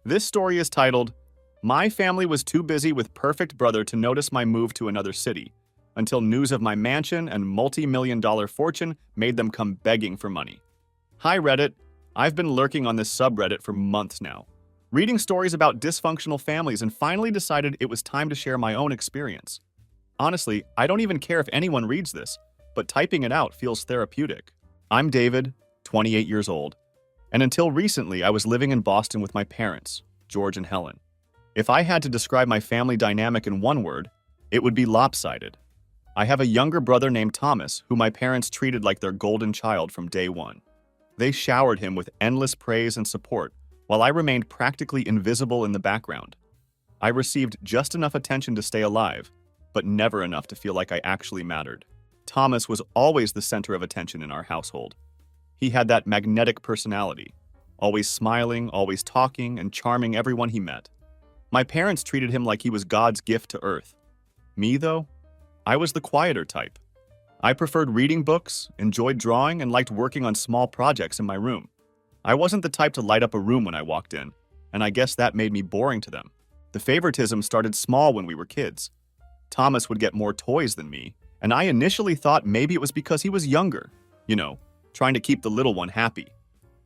This story is titled, My Family Was Too Busy with Perfect Brother to Notice My Move to Another City, until news of my mansion and multi-million-dollar fortune made them come begging for money. Hi Reddit, I've been lurking on this subreddit for months now, reading stories about dysfunctional families and finally decided it was time to share my own experience. Honestly, I don't even care if anyone reads this, but typing it out feels therapeutic. I'm David, 28 years old, and until recently I was living in Boston with my parents, George and Helen. If I had to describe my family dynamic in one word, it would be lopsided. I have a younger brother named Thomas, who my parents treated like their golden child from day one. They showered him with endless praise and support, while I remained practically invisible in the background. I received just enough attention to stay alive, but never enough to feel like I actually mattered. Thomas was always the center of attention in our household. He had that magnetic personality, always smiling, always talking, and charming everyone he met. My parents treated him like he was God's gift to earth. Me, though? I was the quieter type. I preferred reading books, enjoyed drawing, and liked working on small projects in my room. I wasn't the type to light up a room when I walked in, and I guess that made me boring to them. The favoritism started small when we were kids. Thomas would get more toys than me, and I initially thought maybe it was because he was younger, trying to keep the little one happy.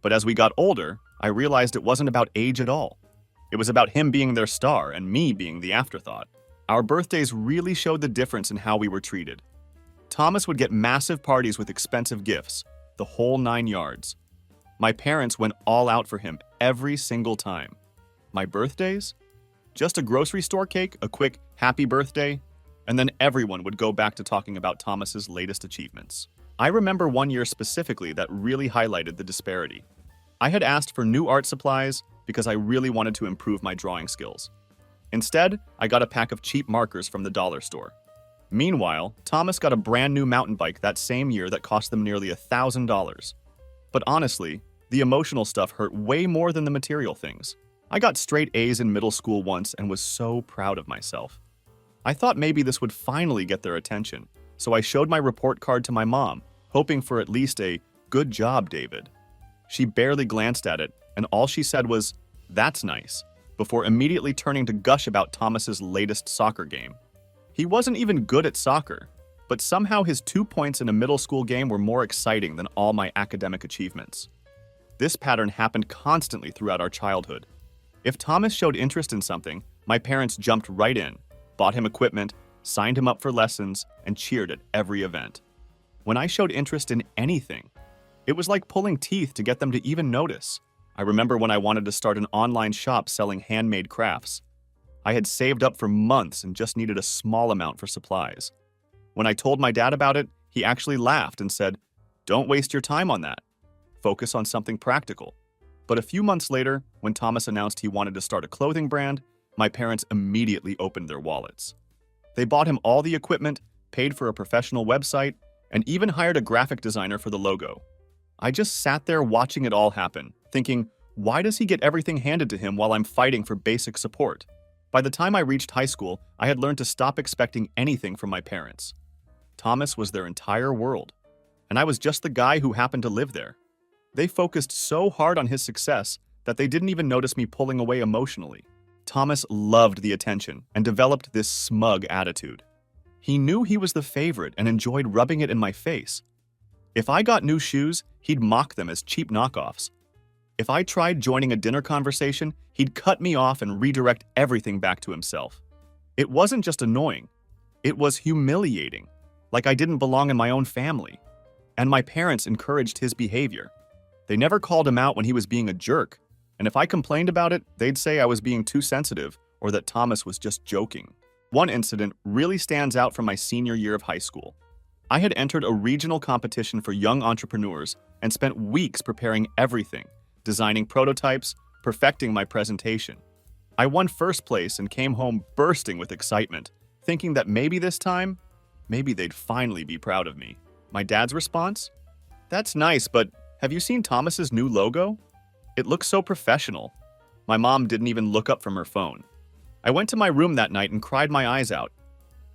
But as we got older, I realized it wasn't about age at all. It was about him being their star and me being the afterthought. Our birthdays really showed the difference in how we were treated. Thomas would get massive parties with expensive gifts, the whole 9 yards. My parents went all out for him every single time. My birthdays? Just a grocery store cake, a quick happy birthday, and then everyone would go back to talking about Thomas's latest achievements. I remember one year specifically that really highlighted the disparity. I had asked for new art supplies because I really wanted to improve my drawing skills. Instead, I got a pack of cheap markers from the dollar store. Meanwhile, Thomas got a brand new mountain bike that same year that cost them nearly $1,000. But honestly, the emotional stuff hurt way more than the material things. I got straight A's in middle school once and was so proud of myself. I thought maybe this would finally get their attention, so I showed my report card to my mom, hoping for at least a "good job, David." She barely glanced at it, and all she said was, "That's nice," before immediately turning to gush about Thomas's latest soccer game. He wasn't even good at soccer, but somehow his 2 points in a middle school game were more exciting than all my academic achievements. This pattern happened constantly throughout our childhood. If Thomas showed interest in something, my parents jumped right in, bought him equipment, signed him up for lessons, and cheered at every event. When I showed interest in anything, it was like pulling teeth to get them to even notice. I remember when I wanted to start an online shop selling handmade crafts. I had saved up for months and just needed a small amount for supplies. When I told my dad about it, he actually laughed and said, "Don't waste your time on that. Focus on something practical." But a few months later, when Thomas announced he wanted to start a clothing brand, my parents immediately opened their wallets. They bought him all the equipment, paid for a professional website, and even hired a graphic designer for the logo. I just sat there watching it all happen, thinking, why does he get everything handed to him while I'm fighting for basic support? By the time I reached high school, I had learned to stop expecting anything from my parents. Thomas was their entire world, and I was just the guy who happened to live there. They focused so hard on his success that they didn't even notice me pulling away emotionally. Thomas loved the attention and developed this smug attitude. He knew he was the favorite and enjoyed rubbing it in my face. If I got new shoes, he'd mock them as cheap knockoffs. If I tried joining a dinner conversation, he'd cut me off and redirect everything back to himself. It wasn't just annoying, it was humiliating, like I didn't belong in my own family. And my parents encouraged his behavior. They never called him out when he was being a jerk, and if I complained about it, they'd say I was being too sensitive or that Thomas was just joking. One incident really stands out from my senior year of high school. I had entered a regional competition for young entrepreneurs and spent weeks preparing everything, designing prototypes, perfecting my presentation. I won first place and came home bursting with excitement, thinking that maybe this time, maybe they'd finally be proud of me. My dad's response? "That's nice, but have you seen Thomas's new logo? It looks so professional." My mom didn't even look up from her phone. I went to my room that night and cried my eyes out.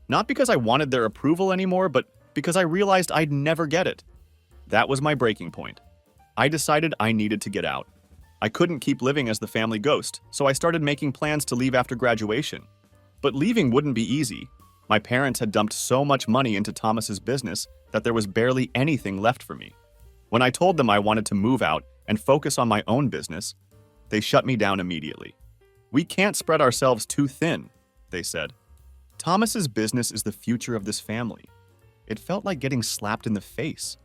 Not because I wanted their approval anymore, but because I realized I'd never get it. That was my breaking point. I decided I needed to get out. I couldn't keep living as the family ghost, so I started making plans to leave after graduation. But leaving wouldn't be easy. My parents had dumped so much money into Thomas's business that there was barely anything left for me. When I told them I wanted to move out and focus on my own business, they shut me down immediately. "We can't spread ourselves too thin," they said. "Thomas's business is the future of this family." It felt like getting slapped in the face.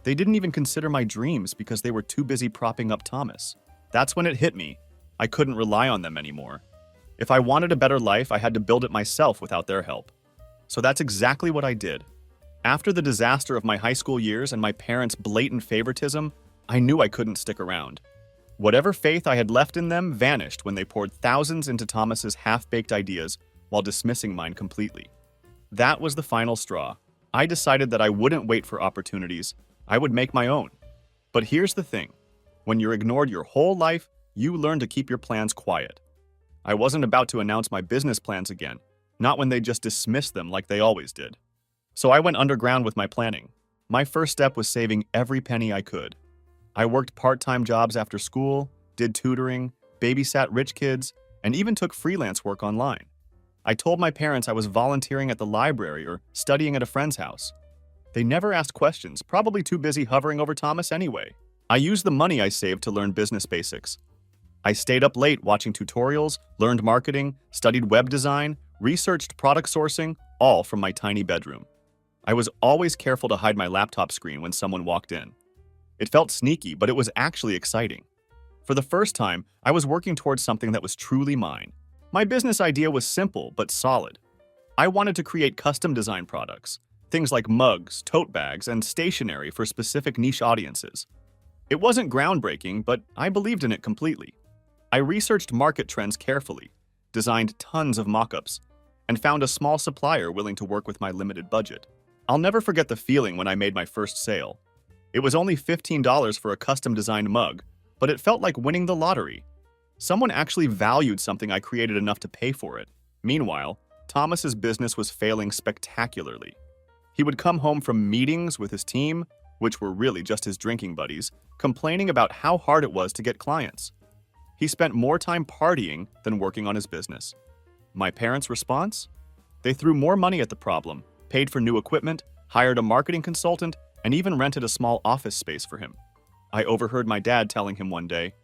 They didn't even consider my dreams because they were too busy propping up Thomas. That's when it hit me. I couldn't rely on them anymore. If I wanted a better life, I had to build it myself without their help. So that's exactly what I did. After the disaster of my high school years and my parents' blatant favoritism, I knew I couldn't stick around. Whatever faith I had left in them vanished when they poured thousands into Thomas's half-baked ideas while dismissing mine completely. That was the final straw. I decided that I wouldn't wait for opportunities. I would make my own. But here's the thing. When you're ignored your whole life, you learn to keep your plans quiet. I wasn't about to announce my business plans again, not when they just dismissed them like they always did. So I went underground with my planning. My first step was saving every penny I could. I worked part-time jobs after school, did tutoring, babysat rich kids, and even took freelance work online. I told my parents I was volunteering at the library or studying at a friend's house. They never asked questions, probably too busy hovering over Thomas anyway. I used the money I saved to learn business basics. I stayed up late watching tutorials, learned marketing, studied web design, researched product sourcing, all from my tiny bedroom. I was always careful to hide my laptop screen when someone walked in. It felt sneaky, but it was actually exciting. For the first time, I was working towards something that was truly mine. My business idea was simple but solid. I wanted to create custom design products, things like mugs, tote bags, and stationery for specific niche audiences. It wasn't groundbreaking, but I believed in it completely. I researched market trends carefully, designed tons of mock-ups, and found a small supplier willing to work with my limited budget. I'll never forget the feeling when I made my first sale. It was only $15 for a custom-designed mug, but it felt like winning the lottery. Someone actually valued something I created enough to pay for it. Meanwhile, Thomas's business was failing spectacularly. He would come home from meetings with his team, which were really just his drinking buddies, complaining about how hard it was to get clients. He spent more time partying than working on his business. My parents' response? They threw more money at the problem, paid for new equipment, hired a marketing consultant, and even rented a small office space for him. I overheard my dad telling him one day,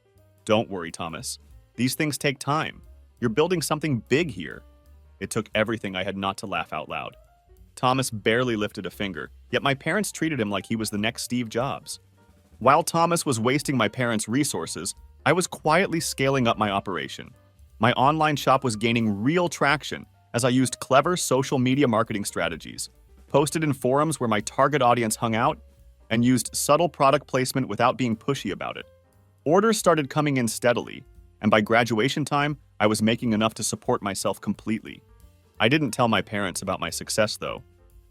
"Don't worry, Thomas. These things take time. You're building something big here." It took everything I had not to laugh out loud. Thomas barely lifted a finger, yet my parents treated him like he was the next Steve Jobs. While Thomas was wasting my parents' resources, I was quietly scaling up my operation. My online shop was gaining real traction as I used clever social media marketing strategies, posted in forums where my target audience hung out, and used subtle product placement without being pushy about it. Orders started coming in steadily, and by graduation time, I was making enough to support myself completely. I didn't tell my parents about my success, though.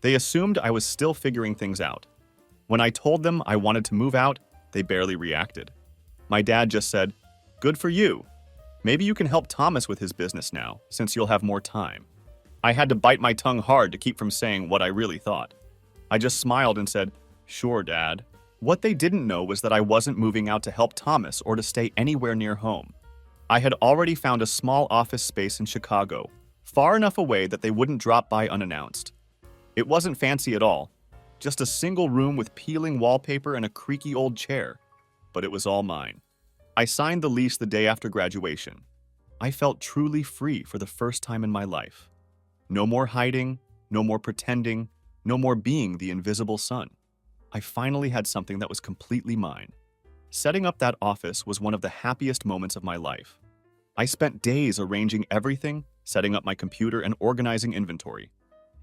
They assumed I was still figuring things out. When I told them I wanted to move out, they barely reacted. My dad just said, "Good for you. Maybe you can help Thomas with his business now, since you'll have more time." I had to bite my tongue hard to keep from saying what I really thought. I just smiled and said, "Sure, Dad." What they didn't know was that I wasn't moving out to help Thomas or to stay anywhere near home. I had already found a small office space in Chicago, far enough away that they wouldn't drop by unannounced. It wasn't fancy at all, just a single room with peeling wallpaper and a creaky old chair. But it was all mine. I signed the lease the day after graduation. I felt truly free for the first time in my life. No more hiding, no more pretending, no more being the invisible son. I finally had something that was completely mine. Setting up that office was one of the happiest moments of my life. I spent days arranging everything, setting up my computer, and organizing inventory.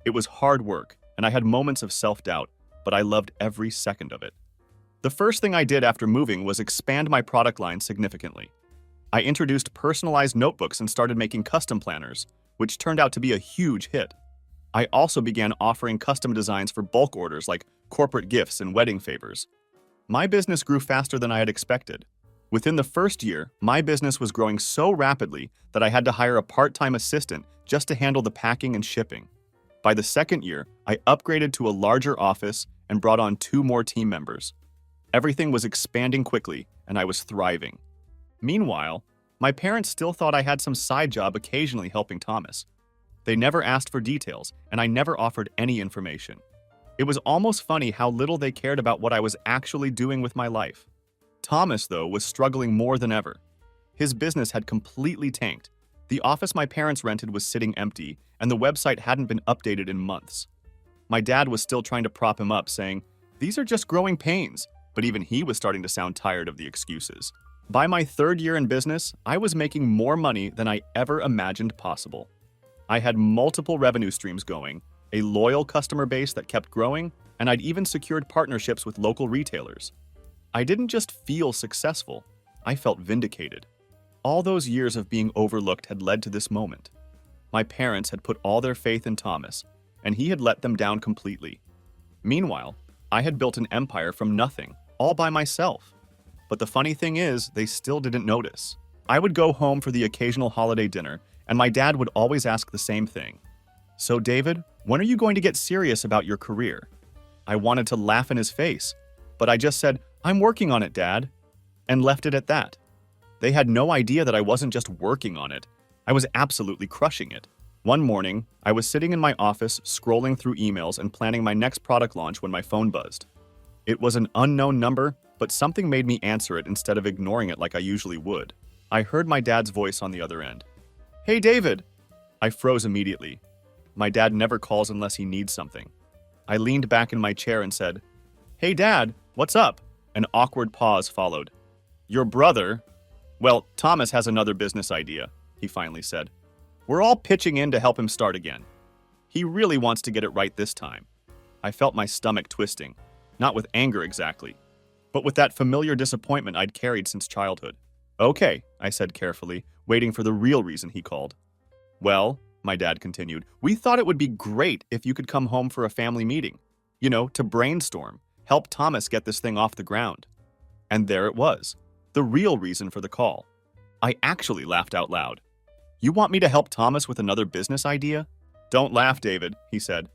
It was hard work, and I had moments of self-doubt, but I loved every second of it. The first thing I did after moving was expand my product line significantly. I introduced personalized notebooks and started making custom planners, which turned out to be a huge hit. I also began offering custom designs for bulk orders like corporate gifts and wedding favors. My business grew faster than I had expected. Within the first year, my business was growing so rapidly that I had to hire a part-time assistant just to handle the packing and shipping. By the second year, I upgraded to a larger office and brought on 2 more team members. Everything was expanding quickly, and I was thriving. Meanwhile, my parents still thought I had some side job occasionally helping Thomas. They never asked for details, and I never offered any information. It was almost funny how little they cared about what I was actually doing with my life. Thomas, though, was struggling more than ever. His business had completely tanked. The office my parents rented was sitting empty, and the website hadn't been updated in months. My dad was still trying to prop him up, saying, "These are just growing pains," but even he was starting to sound tired of the excuses. By my third year in business, I was making more money than I ever imagined possible. I had multiple revenue streams going, a loyal customer base that kept growing, and I'd even secured partnerships with local retailers. I didn't just feel successful, I felt vindicated. All those years of being overlooked had led to this moment. My parents had put all their faith in Thomas, and he had let them down completely. Meanwhile, I had built an empire from nothing, all by myself. But the funny thing is, they still didn't notice. I would go home for the occasional holiday dinner, and my dad would always ask the same thing. "So, David, when are you going to get serious about your career?" I wanted to laugh in his face, but I just said, "I'm working on it, Dad," and left it at that. They had no idea that I wasn't just working on it. I was absolutely crushing it. One morning, I was sitting in my office scrolling through emails and planning my next product launch when my phone buzzed. It was an unknown number, but something made me answer it instead of ignoring it like I usually would. I heard my dad's voice on the other end. "Hey, David!" I froze immediately. My dad never calls unless he needs something. I leaned back in my chair and said, "Hey, Dad, what's up?" An awkward pause followed. "Your brother..." "Well, Thomas has another business idea," he finally said. "We're all pitching in to help him start again. He really wants to get it right this time." I felt my stomach twisting, not with anger exactly, but with that familiar disappointment I'd carried since childhood. "Okay," I said carefully, waiting for the real reason he called. "Well," my dad continued, "we thought it would be great if you could come home for a family meeting. You know, to brainstorm, help Thomas get this thing off the ground." And there it was, the real reason for the call. I actually laughed out loud. "You want me to help Thomas with another business idea?" "Don't laugh, David," he said.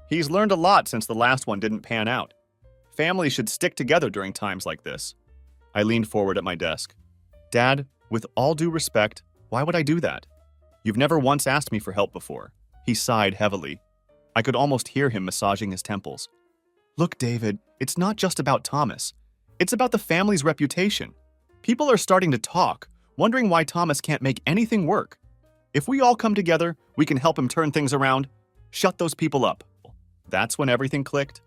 "He's learned a lot since the last one didn't pan out. Families should stick together during times like this." I leaned forward at my desk. "Dad, with all due respect, why would I do that? You've never once asked me for help before." He sighed heavily. I could almost hear him massaging his temples. "Look, David, it's not just about Thomas. It's about the family's reputation. People are starting to talk, wondering why Thomas can't make anything work. If we all come together, we can help him turn things around. Shut those people up." That's when everything clicked.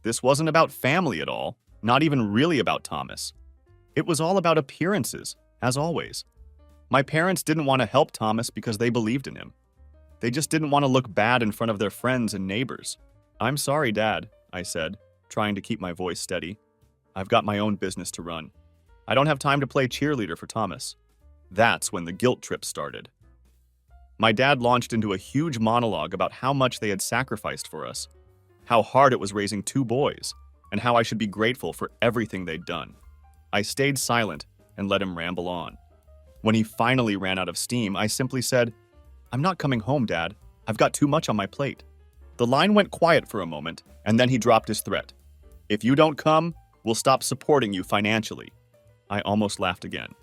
This wasn't about family at all, not even really about Thomas. It was all about appearances, as always. My parents didn't want to help Thomas because they believed in him. They just didn't want to look bad in front of their friends and neighbors. "I'm sorry, Dad," I said, trying to keep my voice steady. "I've got my own business to run. I don't have time to play cheerleader for Thomas." That's when the guilt trip started. My dad launched into a huge monologue about how much they had sacrificed for us, how hard it was raising two boys, and how I should be grateful for everything they'd done. I stayed silent and let him ramble on. When he finally ran out of steam, I simply said, "I'm not coming home, Dad. I've got too much on my plate." The line went quiet for a moment, and then he dropped his threat. "If you don't come, we'll stop supporting you financially." I almost laughed again.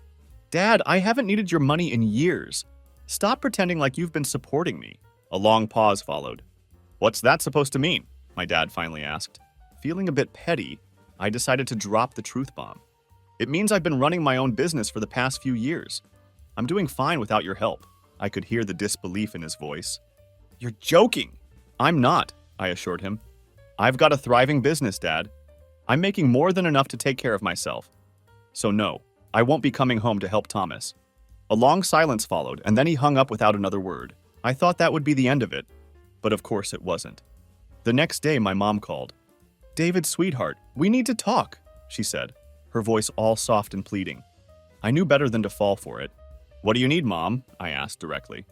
"Dad, I haven't needed your money in years. Stop pretending like you've been supporting me." A long pause followed. "What's that supposed to mean?" my dad finally asked. Feeling a bit petty, I decided to drop the truth bomb. "It means I've been running my own business for the past few years. I'm doing fine without your help." I could hear the disbelief in his voice. "You're joking." "I'm not," I assured him. "I've got a thriving business, Dad. I'm making more than enough to take care of myself. So no, I won't be coming home to help Thomas." A long silence followed, and then he hung up without another word. I thought that would be the end of it, but of course it wasn't. The next day, my mom called. "David, sweetheart, we need to talk," she said, her voice all soft and pleading. I knew better than to fall for it. "What do you need, Mom?" I asked directly.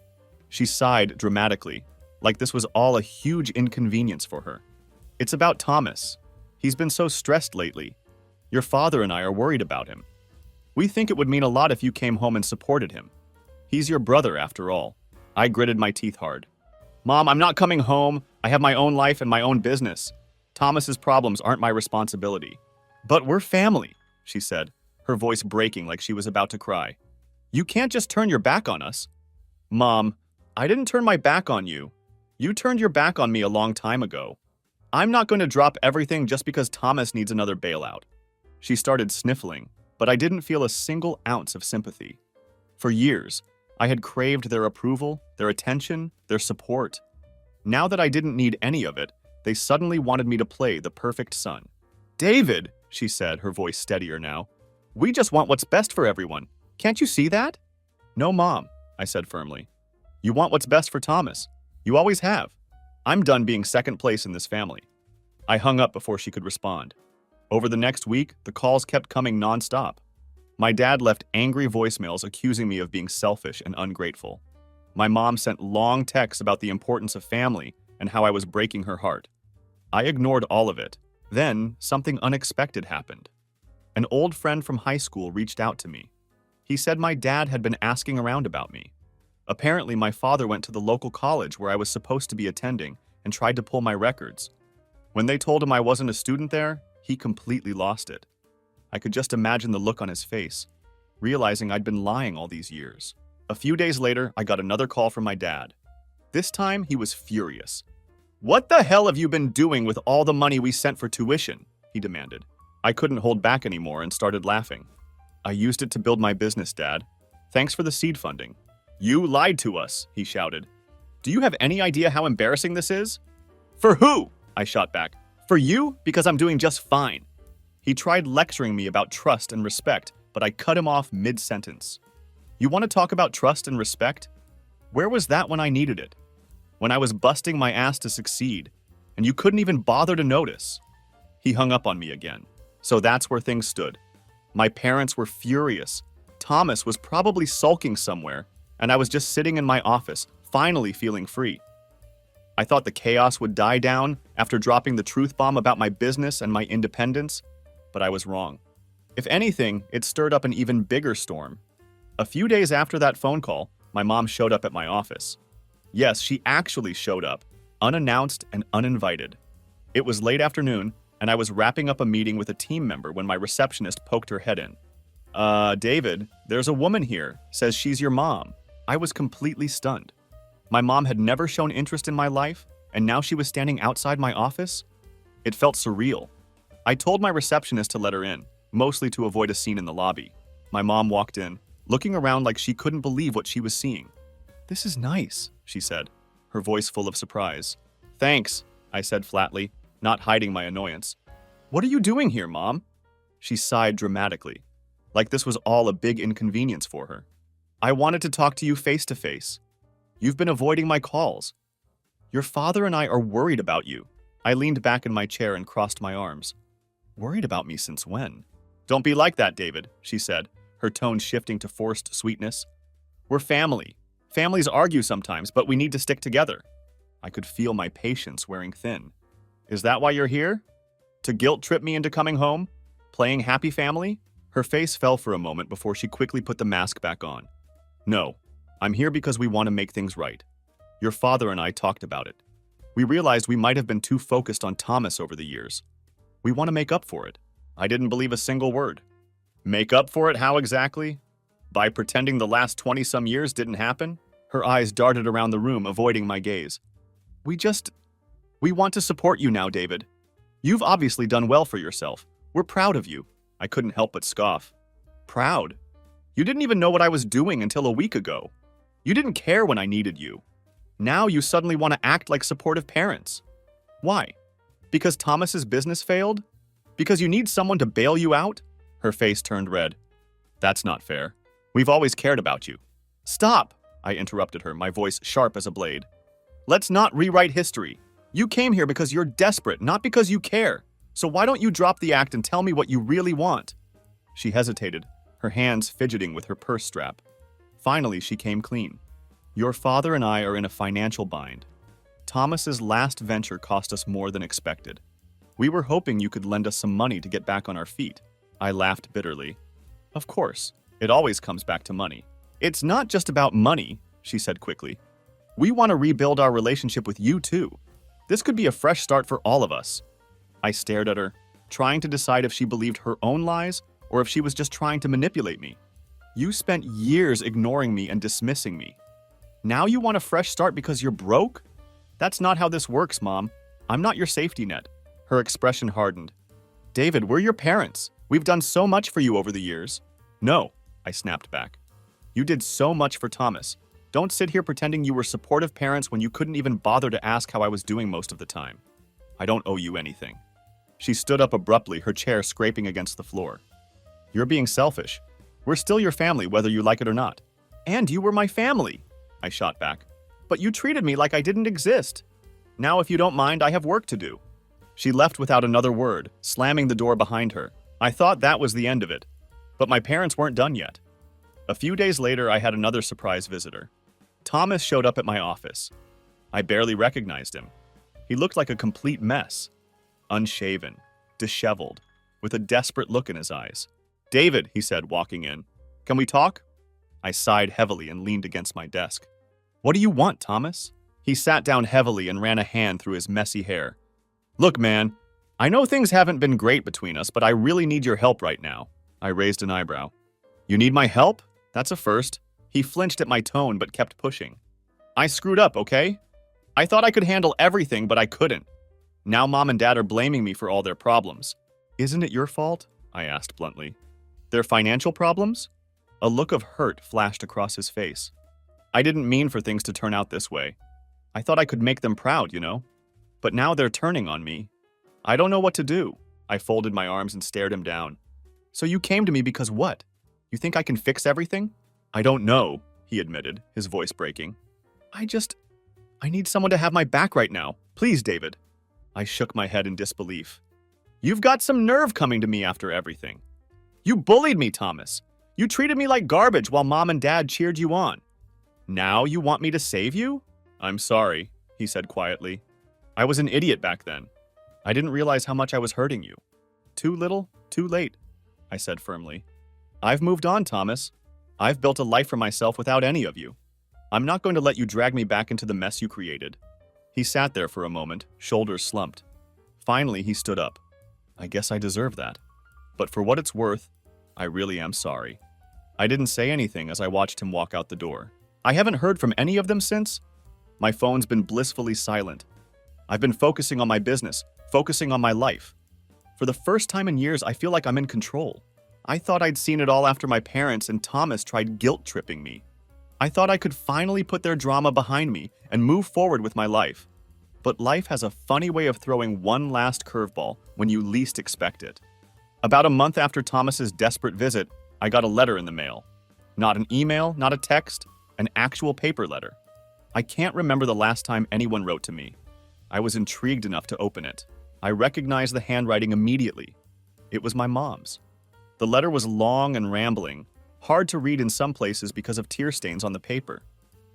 She sighed dramatically, like this was all a huge inconvenience for her. "It's about Thomas. He's been so stressed lately. Your father and I are worried about him. We think it would mean a lot if you came home and supported him. He's your brother, after all." I gritted my teeth hard. "Mom, I'm not coming home. I have my own life and my own business. Thomas's problems aren't my responsibility." "But we're family," she said, her voice breaking like she was about to cry. You can't just turn your back on us. Mom, I didn't turn my back on you. You turned your back on me a long time ago. I'm not going to drop everything just because Thomas needs another bailout. She started sniffling, but I didn't feel a single ounce of sympathy. For years, I had craved their approval, their attention, their support. Now that I didn't need any of it, they suddenly wanted me to play the perfect son. David, she said, her voice steadier now, we just want what's best for everyone. Can't you see that? No, Mom, I said firmly. You want what's best for Thomas. You always have. I'm done being second place in this family. I hung up before she could respond. Over the next week, the calls kept coming nonstop. My dad left angry voicemails accusing me of being selfish and ungrateful. My mom sent long texts about the importance of family and how I was breaking her heart. I ignored all of it. Then, something unexpected happened. An old friend from high school reached out to me. He said my dad had been asking around about me. Apparently, my father went to the local college where I was supposed to be attending and tried to pull my records. When they told him I wasn't a student there, he completely lost it. I could just imagine the look on his face, realizing I'd been lying all these years. A few days later, I got another call from my dad. This time, he was furious. What the hell have you been doing with all the money we sent for tuition? He demanded. I couldn't hold back anymore and started laughing. I used it to build my business, Dad. Thanks for the seed funding. You lied to us, he shouted. Do you have any idea how embarrassing this is? For who? I shot back. For you, because I'm doing just fine. He tried lecturing me about trust and respect, but I cut him off mid-sentence. You want to talk about trust and respect? Where was that when I needed it? When I was busting my ass to succeed, and you couldn't even bother to notice? He hung up on me again. So that's where things stood. My parents were furious. Thomas was probably sulking somewhere, and I was just sitting in my office, finally feeling free. I thought the chaos would die down after dropping the truth bomb about my business and my independence, but I was wrong. If anything, it stirred up an even bigger storm. A few days after that phone call, my mom showed up at my office. Yes, she actually showed up, unannounced and uninvited. It was late afternoon, and I was wrapping up a meeting with a team member when my receptionist poked her head in. David, there's a woman here, says she's your mom. I was completely stunned. My mom had never shown interest in my life, and now she was standing outside my office? It felt surreal. I told my receptionist to let her in, mostly to avoid a scene in the lobby. My mom walked in, looking around like she couldn't believe what she was seeing. This is nice, she said, her voice full of surprise. Thanks, I said flatly, not hiding my annoyance. What are you doing here, Mom? She sighed dramatically, like this was all a big inconvenience for her. I wanted to talk to you face to face. You've been avoiding my calls. Your father and I are worried about you. I leaned back in my chair and crossed my arms. Worried about me since when? Don't be like that, David, she said, her tone shifting to forced sweetness. We're family. Families argue sometimes, but we need to stick together. I could feel my patience wearing thin. Is that why you're here? To guilt trip me into coming home? Playing happy family? Her face fell for a moment before she quickly put the mask back on. No, I'm here because we want to make things right. Your father and I talked about it. We realized we might have been too focused on Thomas over the years. We want to make up for it. I didn't believe a single word. Make up for it how exactly? By pretending the last 20-some years didn't happen? Her eyes darted around the room, avoiding my gaze. We want to support you now, David. You've obviously done well for yourself. We're proud of you. I couldn't help but scoff. Proud? You didn't even know what I was doing until a week ago. You didn't care when I needed you. Now you suddenly want to act like supportive parents. Why? Because Thomas's business failed? Because you need someone to bail you out? Her face turned red. That's not fair. We've always cared about you. Stop, I interrupted her, my voice sharp as a blade. Let's not rewrite history. You came here because you're desperate, not because you care. So why don't you drop the act and tell me what you really want? She hesitated, her hands fidgeting with her purse strap. Finally, she came clean. Your father and I are in a financial bind. Thomas's last venture cost us more than expected. We were hoping you could lend us some money to get back on our feet. I laughed bitterly. Of course, it always comes back to money. It's not just about money, she said quickly. We want to rebuild our relationship with you too. This could be a fresh start for all of us. I stared at her, trying to decide if she believed her own lies or if she was just trying to manipulate me. You spent years ignoring me and dismissing me. Now you want a fresh start because you're broke? That's not how this works, Mom. I'm not your safety net. Her expression hardened. David, we're your parents. We've done so much for you over the years. No, I snapped back. You did so much for Thomas. Don't sit here pretending you were supportive parents when you couldn't even bother to ask how I was doing most of the time. I don't owe you anything. She stood up abruptly, her chair scraping against the floor. You're being selfish. We're still your family, whether you like it or not. And you were my family, I shot back. But you treated me like I didn't exist. Now, if you don't mind, I have work to do. She left without another word, slamming the door behind her. I thought that was the end of it. But my parents weren't done yet. A few days later, I had another surprise visitor. Thomas showed up at my office. I barely recognized him. He looked like a complete mess. Unshaven, disheveled, with a desperate look in his eyes. David, he said, walking in. Can we talk? I sighed heavily and leaned against my desk. What do you want, Thomas? He sat down heavily and ran a hand through his messy hair. Look, man, I know things haven't been great between us, but I really need your help right now. I raised an eyebrow. You need my help? That's a first. He flinched at my tone but kept pushing. I screwed up, okay? I thought I could handle everything, but I couldn't. Now Mom and Dad are blaming me for all their problems. Isn't it your fault? I asked bluntly. Their financial problems? A look of hurt flashed across his face. I didn't mean for things to turn out this way. I thought I could make them proud, you know? But now they're turning on me. I don't know what to do. I folded my arms and stared him down. So you came to me because what? You think I can fix everything? I don't know, he admitted, his voice breaking. I need someone to have my back right now. Please, David. I shook my head in disbelief. You've got some nerve coming to me after everything. You bullied me, Thomas. You treated me like garbage while Mom and Dad cheered you on. Now you want me to save you? I'm sorry, he said quietly. I was an idiot back then. I didn't realize how much I was hurting you. Too little, too late, I said firmly. I've moved on, Thomas. I've built a life for myself without any of you. I'm not going to let you drag me back into the mess you created. He sat there for a moment, shoulders slumped. Finally, he stood up. I guess I deserve that. But for what it's worth, I really am sorry. I didn't say anything as I watched him walk out the door. I haven't heard from any of them since. My phone's been blissfully silent. I've been focusing on my business, focusing on my life. For the first time in years, I feel like I'm in control. I thought I'd seen it all after my parents and Thomas tried guilt-tripping me. I thought I could finally put their drama behind me and move forward with my life. But life has a funny way of throwing one last curveball when you least expect it. About a month after Thomas's desperate visit, I got a letter in the mail. Not an email, not a text, an actual paper letter. I can't remember the last time anyone wrote to me. I was intrigued enough to open it. I recognized the handwriting immediately. It was my mom's. The letter was long and rambling, hard to read in some places because of tear stains on the paper.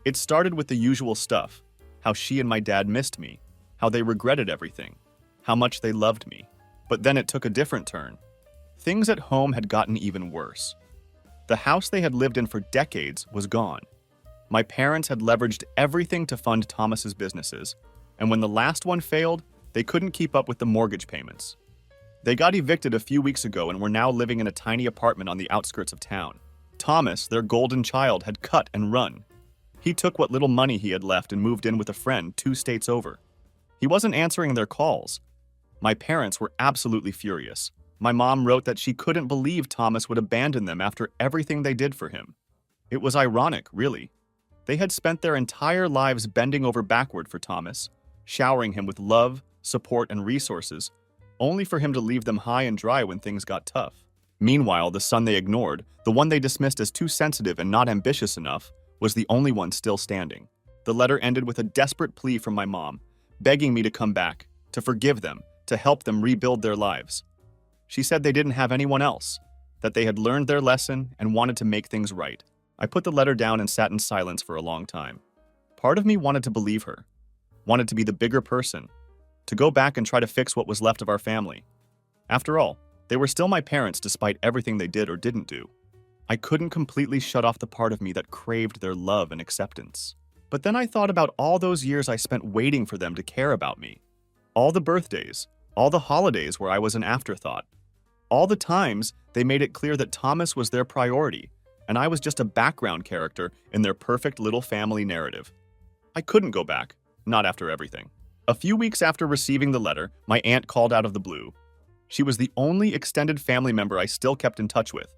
It started with the usual stuff, how she and my dad missed me, how they regretted everything, how much they loved me. But then it took a different turn. Things at home had gotten even worse. The house they had lived in for decades was gone. My parents had leveraged everything to fund Thomas's businesses, and when the last one failed, they couldn't keep up with the mortgage payments. They got evicted a few weeks ago and were now living in a tiny apartment on the outskirts of town. Thomas, their golden child, had cut and run. He took what little money he had left and moved in with a friend 2 states over. He wasn't answering their calls. My parents were absolutely furious. My mom wrote that she couldn't believe Thomas would abandon them after everything they did for him. It was ironic, really. They had spent their entire lives bending over backward for Thomas, showering him with love, support, and resources, only for him to leave them high and dry when things got tough. Meanwhile, the son they ignored, the one they dismissed as too sensitive and not ambitious enough, was the only one still standing. The letter ended with a desperate plea from my mom, begging me to come back, to forgive them, to help them rebuild their lives. She said they didn't have anyone else, that they had learned their lesson and wanted to make things right. I put the letter down and sat in silence for a long time. Part of me wanted to believe her, wanted to be the bigger person, to go back and try to fix what was left of our family. After all, they were still my parents despite everything they did or didn't do. I couldn't completely shut off the part of me that craved their love and acceptance. But then I thought about all those years I spent waiting for them to care about me. All the birthdays, all the holidays where I was an afterthought. All the times they made it clear that Thomas was their priority, and I was just a background character in their perfect little family narrative. I couldn't go back, not after everything. A few weeks after receiving the letter, my aunt called out of the blue. She was the only extended family member I still kept in touch with.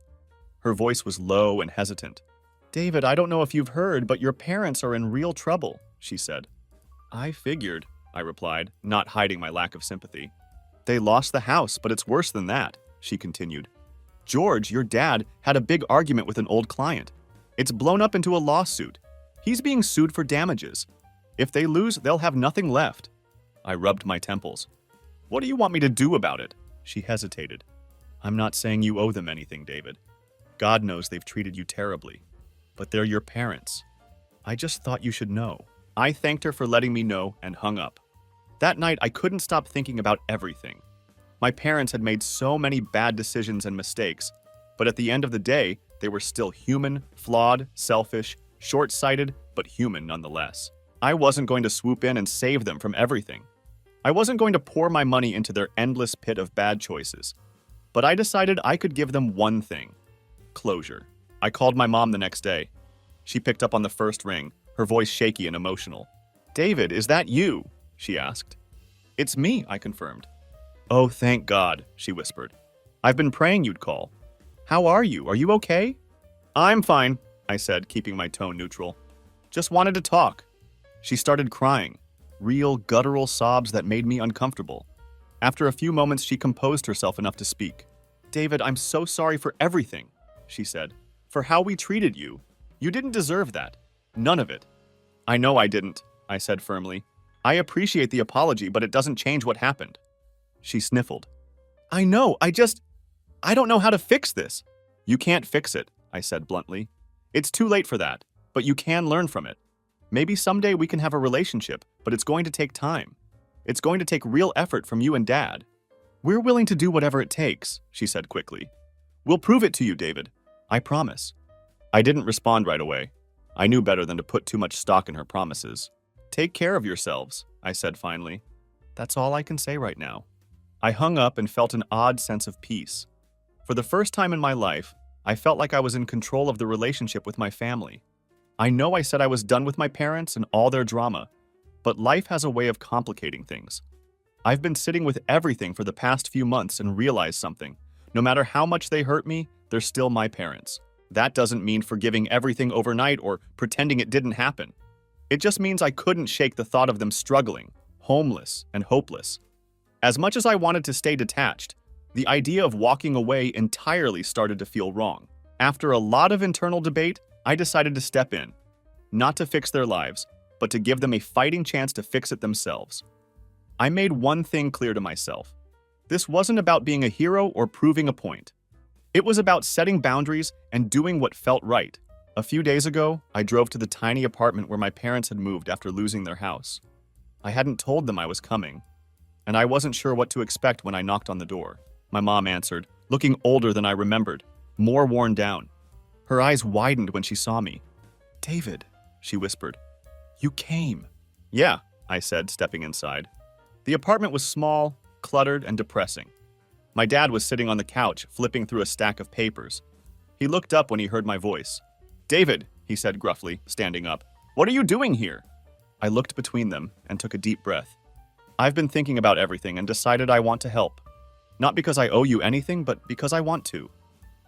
Her voice was low and hesitant. "David, I don't know if you've heard, but your parents are in real trouble," she said. "I figured," I replied, not hiding my lack of sympathy. "They lost the house, but it's worse than that," she continued. "George, your dad, had a big argument with an old client. It's blown up into a lawsuit. He's being sued for damages. If they lose, they'll have nothing left." I rubbed my temples. "What do you want me to do about it?" She hesitated. "I'm not saying you owe them anything, David. God knows they've treated you terribly. But they're your parents. I just thought you should know." I thanked her for letting me know and hung up. That night, I couldn't stop thinking about everything. My parents had made so many bad decisions and mistakes, but at the end of the day, they were still human, flawed, selfish, short-sighted, but human nonetheless. I wasn't going to swoop in and save them from everything. I wasn't going to pour my money into their endless pit of bad choices. But I decided I could give them one thing: closure. I called my mom the next day. She picked up on the first ring, her voice shaky and emotional. "David, is that you?" she asked. "It's me," I confirmed. "Oh, thank God," she whispered. "I've been praying you'd call. How are you? Are you okay?" "I'm fine," I said, keeping my tone neutral. "Just wanted to talk." She started crying, real guttural sobs that made me uncomfortable. After a few moments, she composed herself enough to speak. "David, I'm so sorry for everything," she said. "For how we treated you. You didn't deserve that. None of it." "I know I didn't," I said firmly. "I appreciate the apology, but it doesn't change what happened." She sniffled. "I know, I don't know how to fix this." "You can't fix it," I said bluntly. "It's too late for that, but you can learn from it. Maybe someday we can have a relationship, but it's going to take time. It's going to take real effort from you and Dad." "We're willing to do whatever it takes," she said quickly. "We'll prove it to you, David. I promise." I didn't respond right away. I knew better than to put too much stock in her promises. "Take care of yourselves," I said finally. "That's all I can say right now." I hung up and felt an odd sense of peace. For the first time in my life, I felt like I was in control of the relationship with my family. I know I said I was done with my parents and all their drama, but life has a way of complicating things. I've been sitting with everything for the past few months and realized something. No matter how much they hurt me, they're still my parents. That doesn't mean forgiving everything overnight or pretending it didn't happen. It just means I couldn't shake the thought of them struggling, homeless, and hopeless. As much as I wanted to stay detached, the idea of walking away entirely started to feel wrong. After a lot of internal debate, I decided to step in, not to fix their lives, but to give them a fighting chance to fix it themselves. I made one thing clear to myself. This wasn't about being a hero or proving a point. It was about setting boundaries and doing what felt right. A few days ago, I drove to the tiny apartment where my parents had moved after losing their house. I hadn't told them I was coming, and I wasn't sure what to expect when I knocked on the door. My mom answered, looking older than I remembered, more worn down. Her eyes widened when she saw me. "David," she whispered, "you came." "Yeah," I said, stepping inside. The apartment was small, cluttered, and depressing. My dad was sitting on the couch, flipping through a stack of papers. He looked up when he heard my voice. "David," he said gruffly, standing up, "what are you doing here?" I looked between them and took a deep breath. "I've been thinking about everything and decided I want to help. Not because I owe you anything, but because I want to."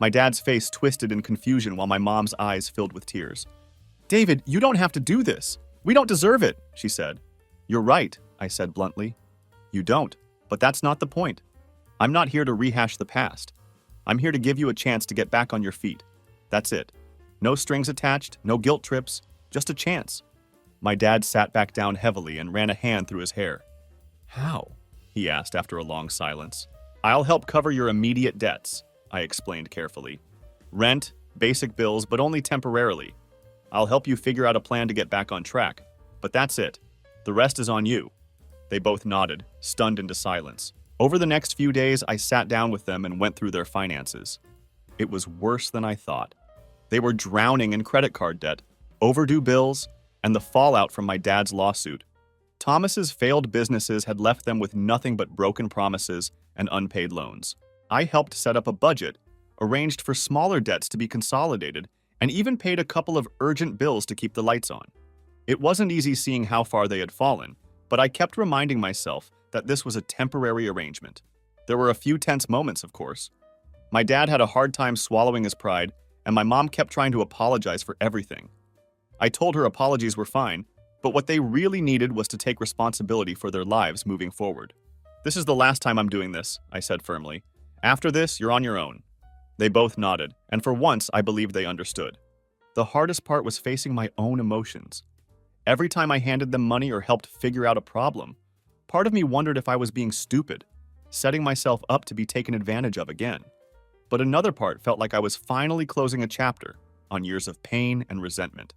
My dad's face twisted in confusion while my mom's eyes filled with tears. "David, you don't have to do this. We don't deserve it," she said. "You're right," I said bluntly. "You don't, but that's not the point. I'm not here to rehash the past. I'm here to give you a chance to get back on your feet. That's it. No strings attached, no guilt trips, just a chance." My dad sat back down heavily and ran a hand through his hair. "How?" he asked after a long silence. "I'll help cover your immediate debts," I explained carefully. "Rent, basic bills, but only temporarily. I'll help you figure out a plan to get back on track, but that's it. The rest is on you." They both nodded, stunned into silence. Over the next few days, I sat down with them and went through their finances. It was worse than I thought. They were drowning in credit card debt, overdue bills, and the fallout from my dad's lawsuit. Thomas's failed businesses had left them with nothing but broken promises and unpaid loans. I helped set up a budget, arranged for smaller debts to be consolidated, and even paid a couple of urgent bills to keep the lights on. It wasn't easy seeing how far they had fallen, but I kept reminding myself that this was a temporary arrangement. There were a few tense moments, of course. My dad had a hard time swallowing his pride, and my mom kept trying to apologize for everything. I told her apologies were fine, but what they really needed was to take responsibility for their lives moving forward. "This is the last time I'm doing this," I said firmly. "After this, you're on your own." They both nodded, and for once I believed they understood. The hardest part was facing my own emotions. Every time I handed them money or helped figure out a problem, part of me wondered if I was being stupid, setting myself up to be taken advantage of again. But another part felt like I was finally closing a chapter on years of pain and resentment.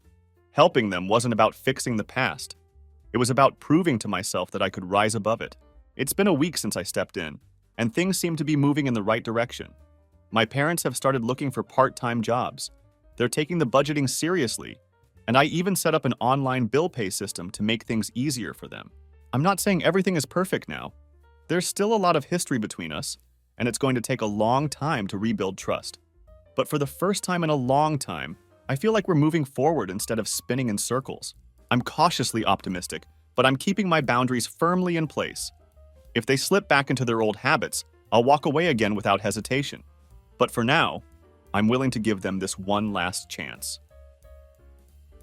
Helping them wasn't about fixing the past. It was about proving to myself that I could rise above it. It's been a week since I stepped in, and things seem to be moving in the right direction. My parents have started looking for part-time jobs. They're taking the budgeting seriously, and I even set up an online bill pay system to make things easier for them. I'm not saying everything is perfect now. There's still a lot of history between us, and it's going to take a long time to rebuild trust. But for the first time in a long time, I feel like we're moving forward instead of spinning in circles. I'm cautiously optimistic, but I'm keeping my boundaries firmly in place. If they slip back into their old habits, I'll walk away again without hesitation. But for now, I'm willing to give them this one last chance.